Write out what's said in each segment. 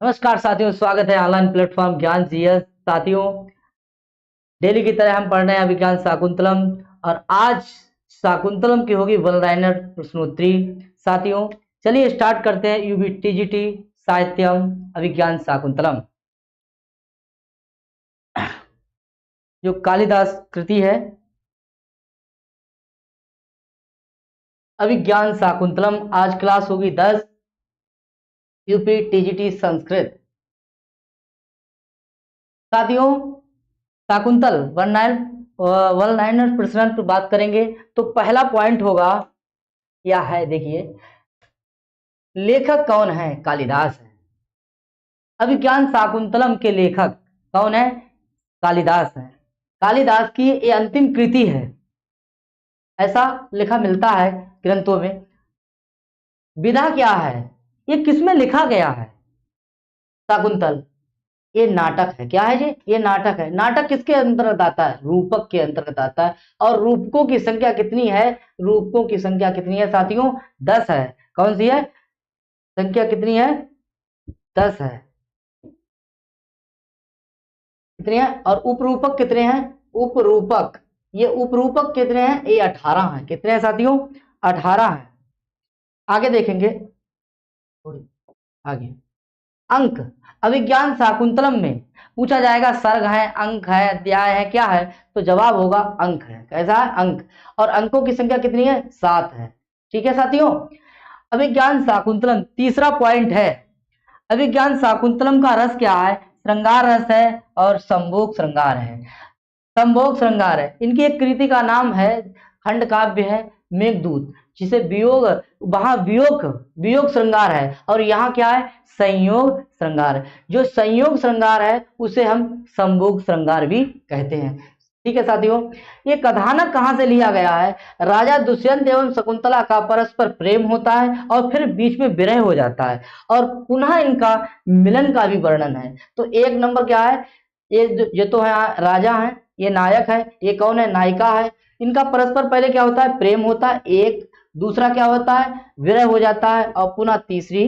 नमस्कार साथियों, स्वागत है ऑनलाइन प्लेटफॉर्म ज्ञान जीएस। साथियों, डेली की तरह हम पढ़ रहे हैं विज्ञान शाकुंतलम और आज शाकुंतलम की होगी वन लाइनर प्रश्नोत्तरी। साथियों, चलिए स्टार्ट करते हैं। यूबी टीजीटी साहित्यम अभिज्ञान शाकुंतलम, जो कालिदास कृति है। अभिज्ञान शाकुंतलम आज क्लास होगी 10, यूपी टीजीटी संस्कृत। साथियों, शाकुंतल वन लाइनर प्रश्न पर बात करेंगे तो पहला पॉइंट होगा या है, देखिए, लेखक कौन है? कालिदास है। अभिज्ञान शाकुंतलम के लेखक कौन है? कालिदास है। कालिदास की ये अंतिम कृति है, ऐसा लिखा मिलता है ग्रंथों में। विधा क्या है? ये किसमें लिखा गया है? शाकुंतल ये नाटक है। क्या है जी? ये नाटक है। नाटक किसके अंतर्गत आता है? रूपक के अंतर्गत आता है। और रूपकों की संख्या कितनी है? रूपकों की संख्या कितनी है साथियों? 10 है। कौन सी है? संख्या कितनी है? 10 है। कितने हैं? और उपरूपक कितने हैं? उपरूपक, ये उपरूपक कितने हैं? ये 18 हैं। कितने हैं साथियों? 18 हैं। आगे देखेंगे, थोड़ी आगे। अंक अभिज्ञान शाकुंतलम में पूछा जाएगा, सर्ग है, अंक है, अध्याय है, क्या है? तो जवाब होगा अंक है। कैसा है? अंक। और अंकों की संख्या कितनी है? 7 है। ठीक है साथियों। अभिज्ञान शाकुंतलम तीसरा पॉइंट है। अभिज्ञान शाकुंतलम का रस क्या है? श्रृंगार रस है और संभोग श्रृंगार है। संभोग श्रृंगार है। इनकी एक कृति का नाम है, खंड काव्य है मेघदूत, जिसे वियोग, वहां वियोग वियोग श्रृंगार है और यहाँ क्या है? संयोग श्रृंगार है। जो संयोग श्रृंगार है उसे हम संभोग श्रृंगार भी कहते हैं। ठीक है साथियों। ये कथानक कहाँ से लिया गया है? राजा दुष्यंत एवं शकुंतला का परस्पर प्रेम होता है और फिर बीच में विरह हो जाता है और पुनः इनका मिलन का भी वर्णन है। तो एक नंबर क्या है? ये तो है राजा है, ये नायक है, ये कौन है? नायिका है। इनका परस्पर पहले क्या होता है? प्रेम होता है एक। दूसरा क्या होता है? विरह हो जाता है और पुनः तीसरी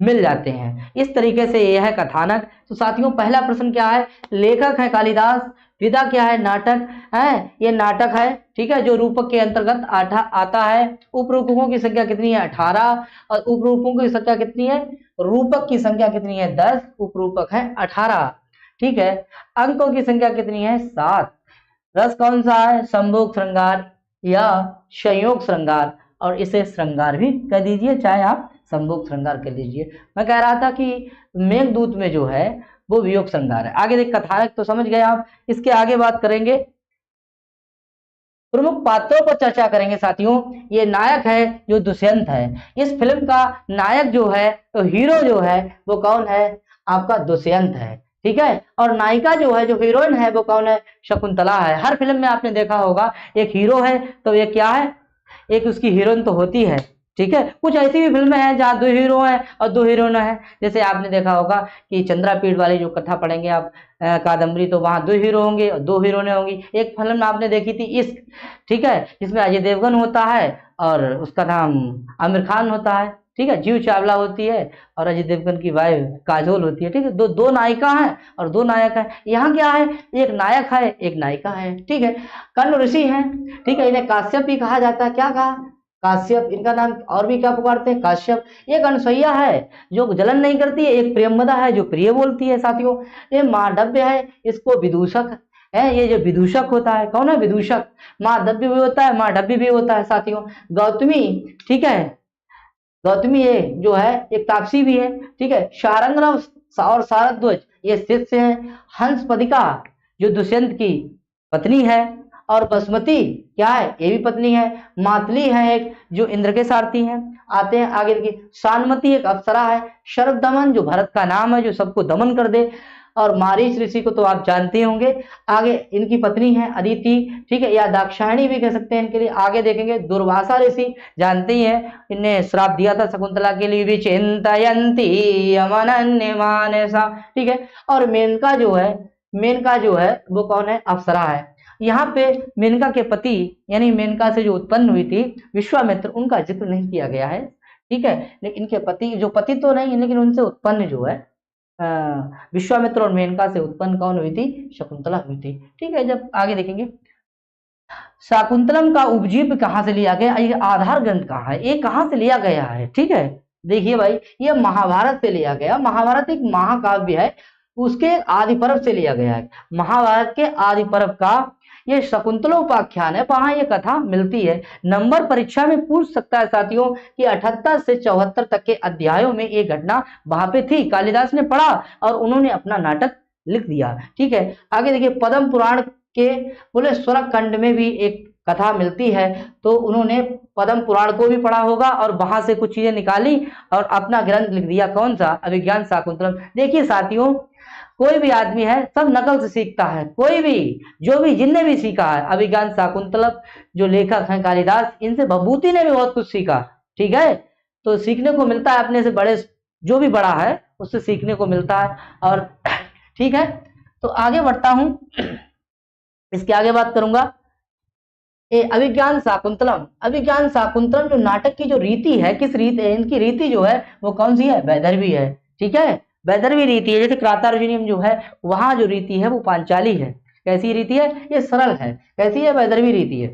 मिल जाते हैं। इस तरीके से यह है कथानक। तो साथियों, पहला प्रश्न क्या है? लेखक है कालिदास। विधा क्या है? नाटक है। ये नाटक है, ठीक है, जो रूपक के अंतर्गत आता है। उपरूपकों की संख्या कितनी है? 18। और उपरूपकों की संख्या कितनी है? रूपक की संख्या कितनी है? 10। उपरूपक है 18। ठीक है। अंकों की संख्या कितनी है? 7। रस कौन सा है? संभोग श्रृंगार या संयोग श्रृंगार, और इसे श्रृंगार भी कह दीजिए, चाहे आप संभोग श्रृंगार कह लीजिए। मैं कह रहा था कि मेघदूत में जो है वो वियोग श्रृंगार है। आगे देख, कथानक तो समझ गए आप। इसके आगे बात करेंगे, प्रमुख पात्रों पर चर्चा करेंगे साथियों। ये नायक है जो दुष्यंत है। इस फिल्म का नायक जो है, तो हीरो जो है वो कौन है? आपका दुष्यंत है। ठीक है। और नायिका जो है, जो हीरोइन है, वो कौन है? शकुंतला है। हर फिल्म में आपने देखा होगा, एक हीरो है तो ये क्या है? एक उसकी हीरोइन तो होती है। ठीक है। कुछ ऐसी भी फिल्में हैं जहाँ 2 हीरो हैं और 2 हीरोइन है। जैसे आपने देखा होगा कि चंद्रापीठ वाली जो कथा पढ़ेंगे आप, कादम्बरी, तो वहां 2 हीरो होंगे और 2 हीरोइनें होंगी। एक फिल्म आपने देखी थी इश्क, ठीक है, जिसमें अजय देवगन होता है और उसका नाम आमिर खान होता है। ठीक है। जीव चावला होती है और अजय देवगन की वाइफ काजोल होती है। ठीक है। दो दो नायिका हैं और 2 नायक हैं। यहाँ क्या है? एक नायक है, एक नायिका है। ठीक है। कर्ण ऋषि हैं। ठीक है। इन्हें काश्यप भी कहा जाता है। क्या कहा? काश्यप। इनका नाम और भी क्या पुकारते हैं? काश्यप। एक अनसुईया है जो जलन नहीं करती है। एक प्रियंवदा है जो प्रिय बोलती है साथियों। ये मांडव्य है, इसको विदूषक है। ये जो विदूषक होता है, कौन है? विदूषक। मांडव्य भी होता है, मांडव्य भी होता है साथियों। गौतमी, ठीक है, गौतमी ये जो है एक तापसी भी है। ठीक है। शारंगराव और शारद्वज ये शिष्य हैं। हंसपदिका जो दुष्यंत की पत्नी है, और बसमती क्या है? ये भी पत्नी है। मातली है एक, जो इंद्र के सारथी हैं। आते हैं आगे की, शानमती एक अप्सरा है। शरद दमन जो भरत का नाम है, जो सबको दमन कर दे। और मारीच ऋषि को तो आप जानते होंगे। आगे इनकी पत्नी है अदिति। ठीक है, या दाक्षायणी भी कह सकते हैं इनके लिए। आगे देखेंगे दुर्वासा ऋषि, जानते ही हैं, इन्हें श्राप दिया था शकुंतला के लिए, विचिंतयन्ति यमनन्य मानसा। ठीक है। और मेनका जो है वो कौन है? अप्सरा है। यहाँ पे मेनका के पति, यानी मेनका से जो उत्पन्न हुई थी विश्वामित्र, उनका जिक्र नहीं किया गया है। ठीक है। लेकिन इनके पति, जो पति तो नहीं है लेकिन उनसे उत्पन्न जो है विश्वामित्र और मेनका से उत्पन्न कौन हुई थी? शकुंतला हुई थी। ठीक है, जब आगे देखेंगे शाकुंतलम का उपजीव्य कहाँ से लिया गया, ये आधार ग्रंथ कहाँ है, ये कहाँ से लिया गया है? ठीक है, देखिए भाई, ये महाभारत से लिया गया। महाभारत एक महाकाव्य है, उसके आदि पर्व से लिया गया है। महाभारत के आदि पर्व का ये शकुंतलोपाख्यान है, वहां ये कथा मिलती है। नंबर परीक्षा में पूछ सकता है साथियों कि 78 से 74 तक के अध्यायों में ये घटना वहां पे थी, कालिदास ने पढ़ा और उन्होंने अपना नाटक लिख दिया। ठीक है, आगे देखिए पद्म पुराण के बोले स्वर्ग खंड में भी एक कथा मिलती है, तो उन्होंने पद्म पुराण को भी पढ़ा होगा और वहां से कुछ चीजें निकाली और अपना ग्रंथ लिख दिया। कौन सा? अभिज्ञान शाकुंतलम। देखिए साथियों, कोई भी आदमी है सब नकल से सीखता है, कोई भी जो भी जिनने भी सीखा है, अभिज्ञान शाकुंतलम जो लेखक हैं कालिदास, इनसे भभूति ने भी बहुत कुछ सीखा। ठीक है, तो सीखने को मिलता है अपने से बड़े, जो भी बड़ा है उससे सीखने को मिलता है। और ठीक है, तो आगे बढ़ता हूं, इसके आगे बात करूंगा। अभिज्ञान शाकुंतलम, अभिज्ञान शाकुंतलम जो नाटक की जो रीति है, किस रीति, इनकी रीति जो है वो कौन सी है? वैदर्भी है। ठीक है, वैदर्भी रीति है। जैसे क्रातार्जुनीयम जो है वहां जो रीति है वो पांचाली है। कैसी रीति है? ये सरल है। कैसी है? वैदर्भी रीति है।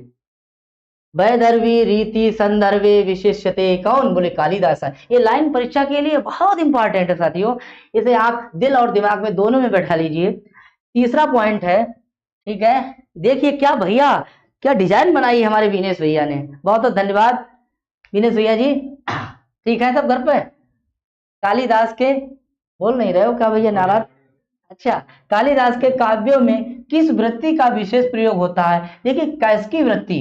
वैदर्भी रीति संदर्भे विशेष्यते, कौन? बोले कालिदास है। ये लाइन परीक्षा के लिए बहुत इंपॉर्टेंट है साथियों, इसे आप दिल और दिमाग में दोनों में बैठा लीजिए। तीसरा पॉइंट है, ठीक है, देखिए क्या भैया, क्या डिजाइन बनाई हमारे विनेश भैया ने, बहुत बहुत धन्यवाद विनेश भैया जी। ठीक है सब घर पे? कालिदास के बोल नहीं रहे हो क्या भैया, नाराज? अच्छा, कालिदास के काव्यों में किस वृत्ति का विशेष प्रयोग होता है? देखिए कैसकी वृत्ति,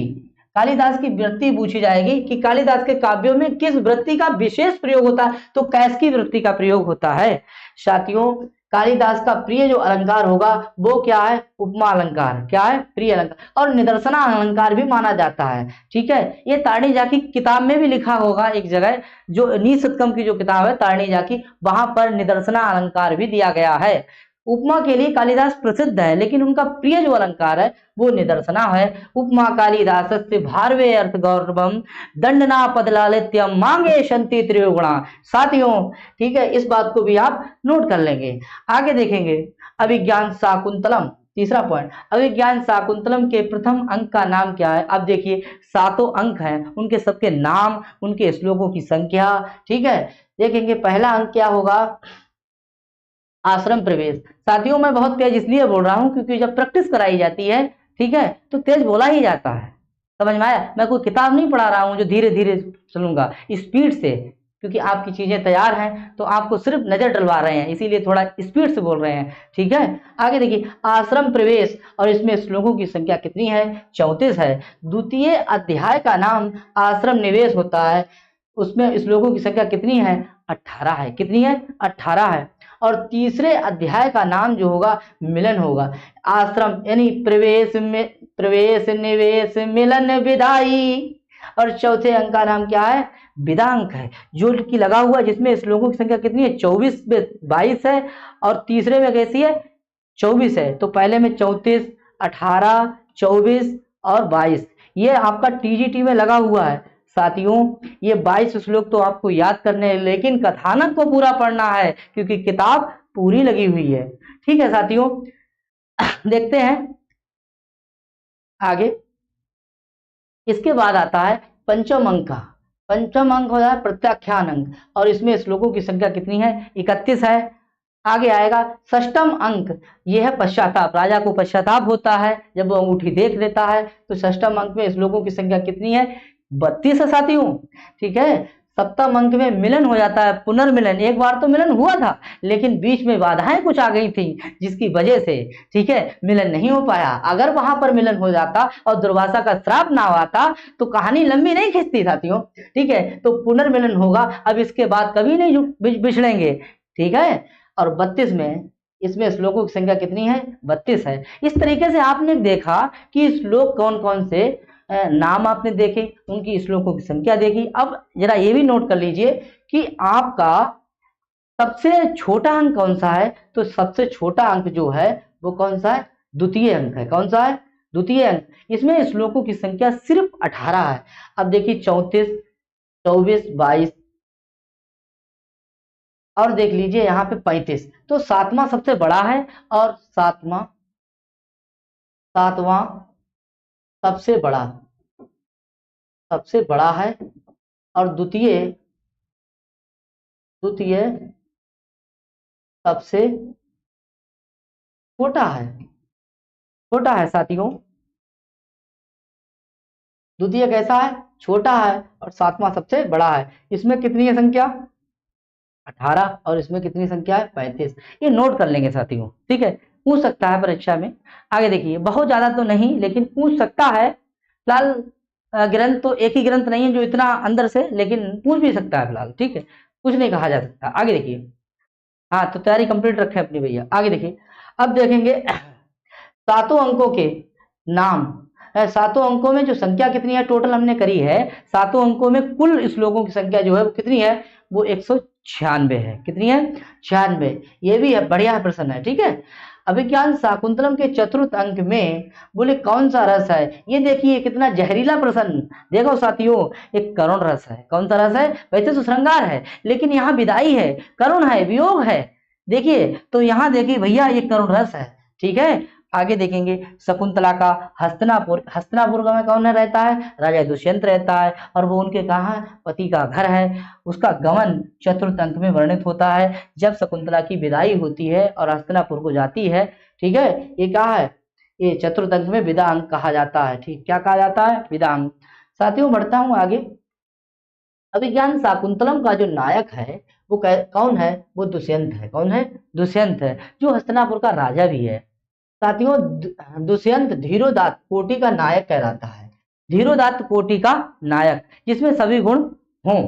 कालिदास की वृत्ति पूछी जाएगी कि कालिदास के काव्यों में किस वृत्ति का विशेष प्रयोग होता है, तो कैसकी वृत्ति का प्रयोग होता है। साथियों, कालिदास का प्रिय जो अलंकार होगा वो क्या है? उपमा अलंकार। क्या है? प्रिय अलंकार। और निदर्शना अलंकार भी माना जाता है। ठीक है, ये तारणीजा की किताब में भी लिखा होगा एक जगह, जो नीशतकम की जो किताब है तारणीजा की, वहां पर निदर्शना अलंकार भी दिया गया है। उपमा के लिए कालिदास प्रसिद्ध है, लेकिन उनका प्रिय जो अलंकार है वो निदर्शना है। उपमा कालिदास से भारवे अर्थ गौरवम दंडना पदलालित्यम मांगे शंति त्रिगुणा। साथियों, ठीक है, इस बात को भी आप नोट कर लेंगे। आगे देखेंगे अभिज्ञान शाकुंतलम, तीसरा पॉइंट, अभिज्ञान शाकुंतलम के प्रथम अंक का नाम क्या है? अब देखिए 7 अंक हैं, उनके सबके नाम, उनके श्लोकों की संख्या। ठीक है, देखेंगे पहला अंक क्या होगा? आश्रम प्रवेश। साथियों, मैं बहुत तेज इसलिए बोल रहा हूं क्योंकि जब प्रैक्टिस कराई जाती है, ठीक है, तो तेज बोला ही जाता है। समझ में आया? मैं कोई किताब नहीं पढ़ा रहा हूं जो धीरे धीरे चलूंगा, स्पीड से, क्योंकि आपकी चीजें तैयार हैं तो आपको सिर्फ नजर डलवा रहे हैं, इसीलिए थोड़ा स्पीड से बोल रहे हैं। ठीक है, आगे देखिए आश्रम प्रवेश, और इसमें श्लोकों की संख्या कितनी है? 34 है। द्वितीय अध्याय का नाम आश्रम निवेश होता है, उसमें श्लोकों की संख्या कितनी है? 18 है। कितनी है? 18 है। और तीसरे अध्याय का नाम जो होगा मिलन होगा। आश्रम यानी प्रवेश में, प्रवेश निवेश मिलन विदाई। और चौथे अंक का नाम क्या है? विदांक है, जो कि लगा हुआ, जिसमें श्लोकों की संख्या कितनी है? 24 में 22 है, और तीसरे में कैसी है? 24 है। तो पहले में 34, 18, 24 और 22, ये आपका टीजीटी में लगा हुआ है। साथियों, ये 22 श्लोक तो आपको याद करने हैं, लेकिन कथानक को पूरा पढ़ना है क्योंकि किताब पूरी लगी हुई है। ठीक है साथियों, देखते हैं आगे। इसके बाद आता है पंचम अंक का। पंचम अंक होता है प्रत्याख्यान अंक, और इसमें श्लोकों की संख्या कितनी है? 31 है। आगे आएगा षष्टम अंक, यह है पश्चाताप। राजा को पश्चाताप होता है जब वो अंगूठी देख लेता है, तो षष्टम अंक में श्लोकों की संख्या कितनी है? 32 है साथियों। ठीक है, सप्तम अंक में मिलन हो जाता है, पुनर्मिलन। एक बार तो मिलन हुआ था, लेकिन बीच में बाधाएं कुछ आ गई थी, जिसकी वजह से, ठीक है, मिलन नहीं हो पाया। अगर वहां पर मिलन हो जाता और दुर्वासा का श्राप ना आता तो कहानी लंबी नहीं खिंचती साथियों। ठीक है, तो पुनर्मिलन होगा, अब इसके बाद कभी नहीं बिछड़ेंगे। ठीक है, और 32 में, इसमें श्लोकों की संख्या कितनी है? 32 है। इस तरीके से आपने देखा कि श्लोक कौन कौन से, नाम आपने देखे, उनकी श्लोकों की संख्या देखी। अब जरा ये भी नोट कर लीजिए कि आपका सबसे छोटा अंक कौन सा है? तो सबसे छोटा अंक जो है वो कौन सा है? द्वितीय अंक है। कौन सा है? द्वितीय अंक। इसमें श्लोकों की संख्या सिर्फ 18 है। अब देखिए 34, 24, 22, और देख लीजिए यहाँ पे 35, तो सातवां सबसे बड़ा है और सातवां सातवां सबसे बड़ा है और द्वितीय द्वितीय सबसे छोटा है साथियों। द्वितीय कैसा है? छोटा है और सातवां सबसे बड़ा है। इसमें कितनी है संख्या? 18 और इसमें कितनी संख्या है? 35। ये नोट कर लेंगे साथियों, ठीक है, पूछ सकता है परीक्षा में। आगे देखिए, बहुत ज्यादा तो नहीं लेकिन पूछ सकता है। फिलहाल ग्रंथ तो एक ही ग्रंथ नहीं है जो इतना अंदर से, लेकिन पूछ भी सकता है फिलहाल, ठीक है, कुछ नहीं कहा जा सकता। आगे देखिए, हाँ तो तैयारी कंप्लीट रखें अपनी भैया। आगे देखिए, अब देखेंगे सातों अंकों के नाम। सातों अंकों में जो संख्या कितनी है टोटल हमने करी है, सातों अंकों में कुल श्लोकों की संख्या जो है वो कितनी है? वो 196 है। कितनी है? 96। ये भी है, बढ़िया है, प्रश्न है, ठीक है। अभिज्ञान शाकुंतलम के चतुर्थ अंक में बोले कौन सा रस है? ये देखिए कितना जहरीला प्रश्न। देखो साथियों, एक करुण रस है। कौन सा रस है? वैसे तो श्रृंगार है लेकिन यहाँ विदाई है, करुण है, वियोग है। देखिए तो यहाँ देखिए भैया, ये करुण रस है, ठीक है। आगे देखेंगे, शकुंतला का हस्तिनापुर में कौन रहता है? राजा दुष्यंत रहता है और वो उनके कहा पति का घर है। उसका गमन चतुर्थ अंक में वर्णित होता है, जब शकुंतला की विदाई होती है और हस्तिनापुर को जाती है, ठीक है। ये कहा है, ये चतुर्थ अंक में विदा अंक कहा जाता है, ठीक, क्या कहा जाता है? विदा अंक। साथियों बढ़ता हूं आगे। अभिज्ञान शाकुंतलम का जो नायक है वो कौन है? वो दुष्यंत है। कौन है? दुष्यंत है, जो हस्तिनापुर का राजा भी है। साथियों दुष्यंत धीरोदात्त कोटि का नायक कहलाता है। धीरोदात्त कोटि का नायक, जिसमें सभी गुण हों।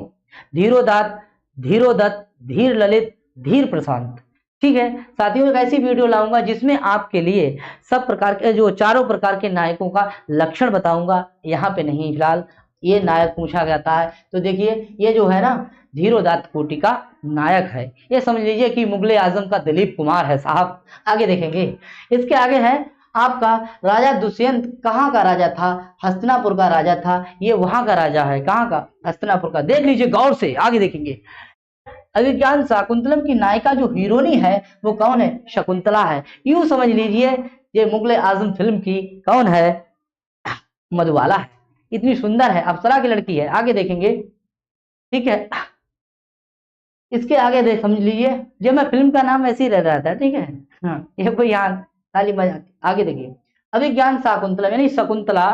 धीरोदात्त, धीरोदत्त, धीर ललित, धीर प्रशांत, ठीक है। साथियों एक ऐसी वीडियो लाऊंगा जिसमें आपके लिए सब प्रकार के, जो चारों प्रकार के नायकों का लक्षण बताऊंगा। यहाँ पे नहीं, फिलहाल ये नायक पूछा जाता है। तो देखिए ये जो है ना, धीरोदात्त कोटि का नायक है। ये समझ लीजिए कि मुगले आजम का दिलीप कुमार है साहब। आगे देखेंगे, इसके आगे है आपका राजा दुष्यंत कहाँ का राजा था? हस्तिनापुर का राजा था। ये वहां का राजा है, कहाँ का? हस्तिनापुर का। देख लीजिए गौर से। आगे देखेंगे, अभिज्ञान शाकुंतलम की नायिका जो हीरोनी है वो कौन है? शकुंतला है। यूं समझ लीजिए ये मुगले आजम फिल्म की कौन है? मधुबाला है। इतनी सुंदर है, अप्सरा की लड़की है। आगे देखेंगे, ठीक है। इसके आगे देख समझ लीजिए, जो मैं फिल्म का नाम ऐसे ही रह रहा था, ठीक है, हाँ ये कोई यहाँ खाली मजाक। आगे देखिए, अभिज्ञान शाकुंतला यानी शकुंतला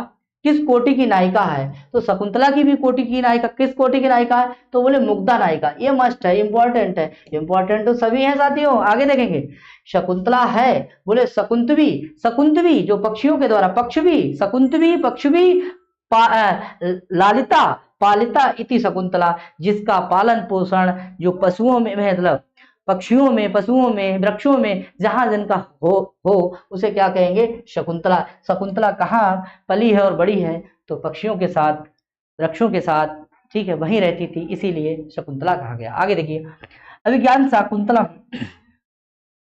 किस कोटि की नायिका है? तो शकुंतला की भी कोटि की नायिका, किस कोटि की नायिका है? तो बोले मुग्धा नायिका। ये मस्ट है, इंपॉर्टेंट है, इंपॉर्टेंट तो सभी है साथियों। आगे देखेंगे, शकुंतला है बोले शकुंतवी, शकुंतवी जो पक्षियों के द्वारा, पक्षवी, शकुंतवी पक्षवी, लालिता पालिता इति शकुंतला, जिसका पालन पोषण जो पशुओं में, मतलब पक्षियों में, पशुओं में, वृक्षों में जहां जिनका हो उसे क्या कहेंगे? शकुंतला। शकुंतला कहाँ पली है और बड़ी है? तो पक्षियों के साथ, वृक्षों के साथ, ठीक है, वहीं रहती थी, इसीलिए शकुंतला कहा गया। आगे देखिए, अभिज्ञान शाकुंतलम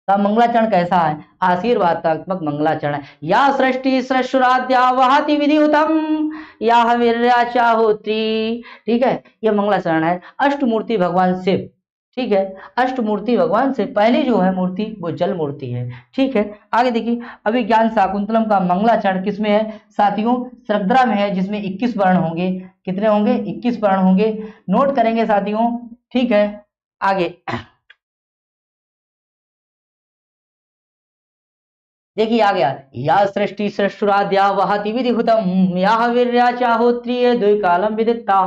का मंगलाचरण कैसा है? आशीर्वादात्मक मंगलाचरण है। या सृष्टि सृष्टुराद्या वहाति विधिहुतम या वीर्याचा होत्री, ठीक है, ये मंगलाचरण है। अष्टमूर्ति भगवान शिव, ठीक है, अष्टमूर्ति भगवान से पहली जो है मूर्ति वो जल मूर्ति है, ठीक है। आगे देखिए, अभिज्ञान शाकुंतलम का मंगलाचरण किसमें है साथियों? सृग्धरा में है, जिसमें 21 वर्ण होंगे। कितने होंगे? 21 वर्ण होंगे। नोट करेंगे साथियों, ठीक है। आगे देखिए आ गया, या सृष्टि सृष्टुराद्या वहाति विधिहुतम या वीर्याचा होत्रिय द्विकालम विदिता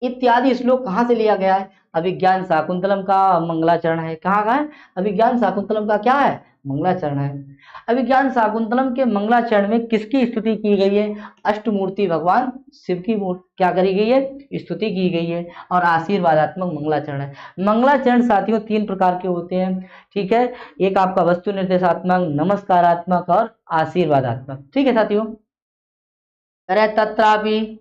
इत्यादि श्लोक कहाँ से लिया गया है? अभिज्ञान शाकुंतलम का मंगलाचरण है। कहाँ का है? अभिज्ञान शाकुंतलम का क्या है? मंगलाचरण है। अभिज्ञान शाकुंतलम के मंगलाचरण में किसकी स्तुति की गई है? अष्टमूर्ति भगवान शिव की क्या करी गई है? स्तुति की गई है। और आशीर्वादात्मक मंगलाचरण है। मंगलाचरण साथियों 3 प्रकार के होते हैं, ठीक है। एक आपका वस्तु निर्देशात्मक, नमस्कारात्मक और आशीर्वादात्मक, ठीक है साथियों। तत्रापि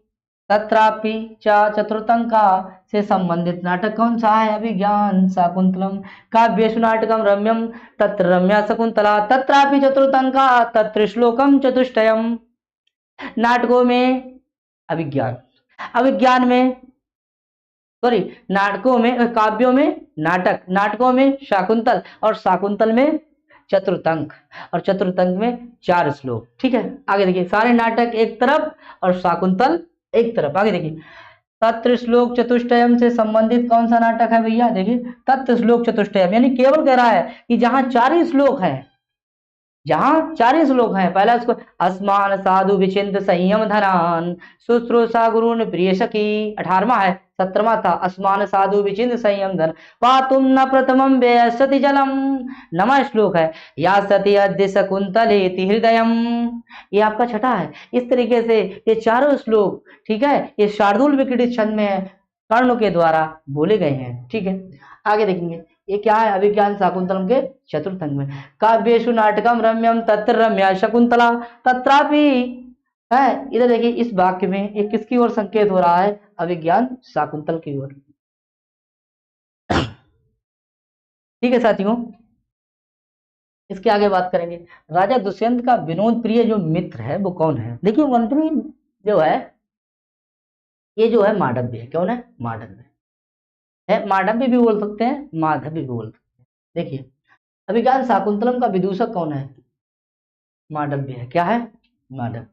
तत्रापि चतुर्थंका से संबंधित नाटक कौन सा है? अभिज्ञान शाकुंतलम। काव्येषु नाटकम रम्यम तत्र रम्या शकुंतला तत्रापि चतुर्थंका तत्र श्लोकम चतुष्टयम। नाटकों में अभिज्ञान, अभिज्ञान में सॉरी, नाटकों में, काव्यों में नाटक, नाटकों में शाकुंतल, और शाकुंतल में चतुर्थंक, और चतुर्थंक में 4 श्लोक। ठीक है, आगे देखिए, सारे नाटक एक तरफ और शाकुंतल एक तरफ। आगे देखिए, तत्र श्लोक चतुष्टयम से संबंधित कौन सा नाटक है भैया? देखिए, तत्र श्लोक चतुष्टयम, यानी केवल कह रहा है कि जहां 4 ही श्लोक हैं, जहां 4 श्लोक हैं, पहला इसको अस्मान साधु विचिंत संयम धनान शुश्रूषा गुरुन प्रिय सखी, 18वां है, 17वां था अस्मान साधु विचिंत संयम धन पातुम न प्रथमम व्यसति जलम, 9वां श्लोक है या सती अद्य शकुंतलेति हृदयम, ये आपका छठा है। इस तरीके से ये चारों श्लोक, ठीक है, ये शार्दूल विक्रीडित छंद में है, कर्णों के द्वारा बोले गए हैं। ठीक है, आगे देखेंगे, ये क्या है? अभिज्ञान शाकुंतलम के चतुर्थंग में काव्येषु नाटकम रम्यम तत्र रम्या शकुंतला तत्रापि है। इधर देखिए, इस वाक्य में एक किसकी ओर संकेत हो रहा है? अभिज्ञान शाकुंतल की ओर। ठीक है साथियों, इसके आगे बात करेंगे। राजा दुष्यंत का विनोद प्रिय जो मित्र है वो कौन है? देखिए, मंत्री जो है, ये जो है मांडव्य है। कौन है? मांडव्य है। मांडव्य भी बोल सकते हैं, माधव्य भी बोल सकते हैं। देखिए, अभिज्ञान शाकुंतलम का विदूषक कौन है? मांडव्य है। क्या है? मांडव्य।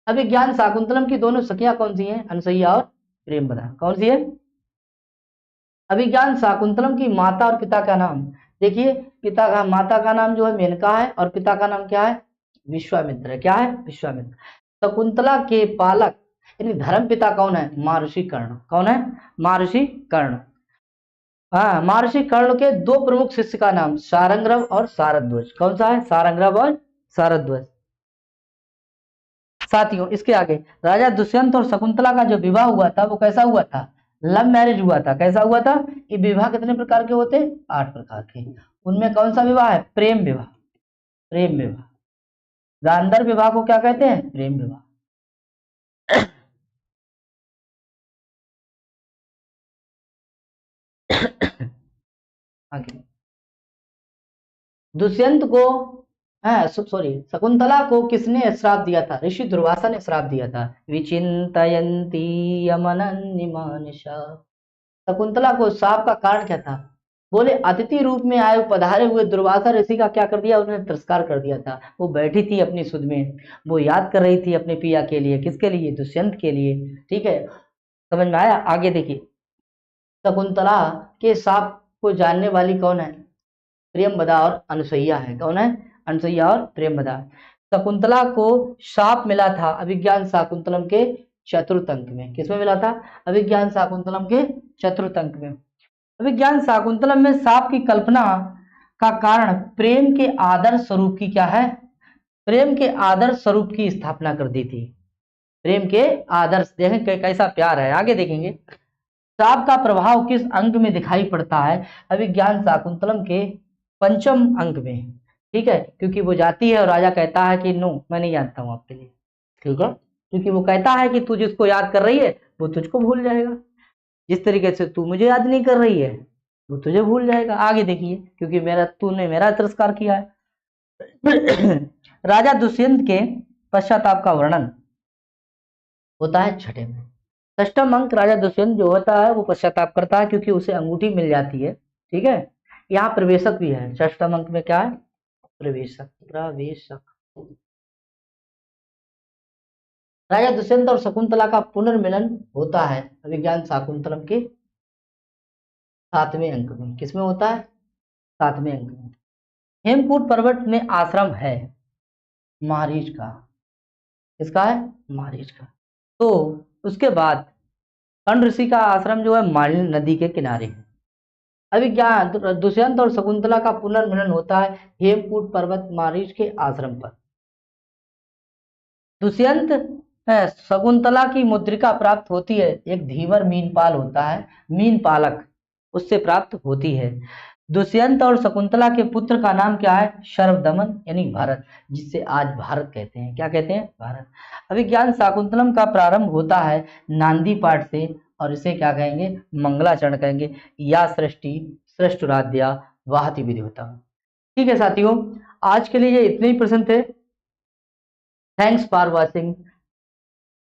अभिज्ञान शाकुंतलम की दोनों सखियां कौन सी हैं? अनसुईया और प्रेमवदा। कौन सी है? अभिज्ञान शाकुंतलम की माता और पिता का नाम देखिए, पिता का, माता का नाम जो है मेनका है, और पिता का नाम क्या है? विश्वामित्र है। क्या है? विश्वामित्र। शकुंतला के पालक यानी धर्म पिता कौन है? महर्षि कर्ण। कौन है? महर्षि कर्ण। हाँ, महर्षि कर्ण के 2 प्रमुख शिष्य का नाम सारंगरव और शारद्वज। कौन सा है? सारंगरव और शारद्वज। साथियों, इसके आगे राजा दुष्यंत और शकुंतला का जो विवाह हुआ था वो कैसा हुआ था? लव मैरिज हुआ था। कैसा हुआ था? ये विवाह कितने प्रकार के होते? 8 प्रकार के। उनमें कौन सा विवाह है? प्रेम विवाह। प्रेम विवाह। गांधर्व विवाह को क्या कहते हैं? प्रेम विवाह। आगे, दुष्यंत को, सॉरी, शकुंतला को किसने श्राप दिया था? ऋषि दुर्वासा ने श्राप दिया था। विचिंतयन्ती यमनन्निमानिशा। शकुंतला को श्राप का कारण क्या था? बोले, अतिथि रूप में आए पधारे हुए दुर्वासा ऋषि का क्या कर दिया? उन्होंने तिरस्कार कर दिया था। वो बैठी थी अपनी सुध में, वो याद कर रही थी अपने पिया के लिए। किसके लिए? दुष्यंत के लिए। ठीक है, समझ में आया? आगे देखिए, शकुंतला के श्राप को जानने वाली कौन है? प्रेमवदा और अनसुईया है। कौन है? अनसुईया और प्रेमवदा। शकुंतला को शाप मिला था अभिज्ञान शाकुंतलम के चतुर्थ अंक में। किसमें मिला था? अभिज्ञान शाकुंतलम के चतुर्थ अंक में। अभिज्ञान शाकुंतलम में शाप की कल्पना का कारण प्रेम के आदर्श स्वरूप की क्या है? प्रेम के आदर्श स्वरूप की स्थापना कर दी थी। प्रेम के आदर्श, देखें कैसा प्यार है। आगे देखेंगे, शाप का प्रभाव किस अंक में दिखाई पड़ता है? अभिज्ञान शाकुंतलम के 5वें अंक में। ठीक है, क्योंकि वो जाती है और राजा कहता है कि नो, मैं नहीं जानता हूं आपके लिए। ठीक है, क्योंकि वो कहता है कि तू जिसको याद कर रही है वो तुझको भूल जाएगा, जिस तरीके से तू मुझे याद नहीं कर रही है वो तुझे भूल जाएगा। आगे देखिए, क्योंकि तूने मेरा तिरस्कार किया है। राजा दुष्यंत के पश्चाताप का वर्णन होता है 6ठे में। 6ठा अंक राजा दुष्यंत जो होता है वो पश्चाताप करता है क्योंकि उसे अंगूठी मिल जाती है। ठीक है, यहाँ प्रवेशक भी है। 6ठा अंक में क्या है? प्रवेशक। प्रवेशक। राजा दुष्यंत और शकुंतला का पुनर्मिलन होता है अभिज्ञान शाकुंतलम के 7वें अंक में। किसमें होता है? 7वें अंक में। हेमकूट पर्वत में आश्रम है महारीच का। किसका है? महारीच का। तो उसके बाद कर्ण ऋषि का आश्रम जो है मालिनी नदी के किनारे है। अभिज्ञान दुष्यंत और शकुंतला का पुनर्मिलन होता है हेमकूट पर्वत महारीच के आश्रम पर। दुष्यंत शकुंतला की मुद्रिका प्राप्त होती है, एक धीवर मीनपाल होता है, मीन पालक, उससे प्राप्त होती है। दुष्यंत और शकुंतला के पुत्र का नाम क्या है? शर्वदमन यानी भारत, जिससे आज भारत कहते हैं। क्या कहते हैं? भारत। अभिज्ञान शाकुंतलम का प्रारंभ होता है नांदी पाठ से, और इसे क्या कहेंगे? मंगलाचरण कहेंगे, या सृष्टि सृष्टुराध्या वाहति विधिवता। ठीक है साथियों, आज के लिए ये इतने ही प्रश्न थे। Thanks for watching.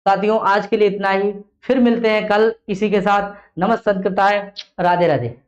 साथियों आज के लिए इतना ही, फिर मिलते हैं कल इसी के साथ। नमस्ते, राधे राधे।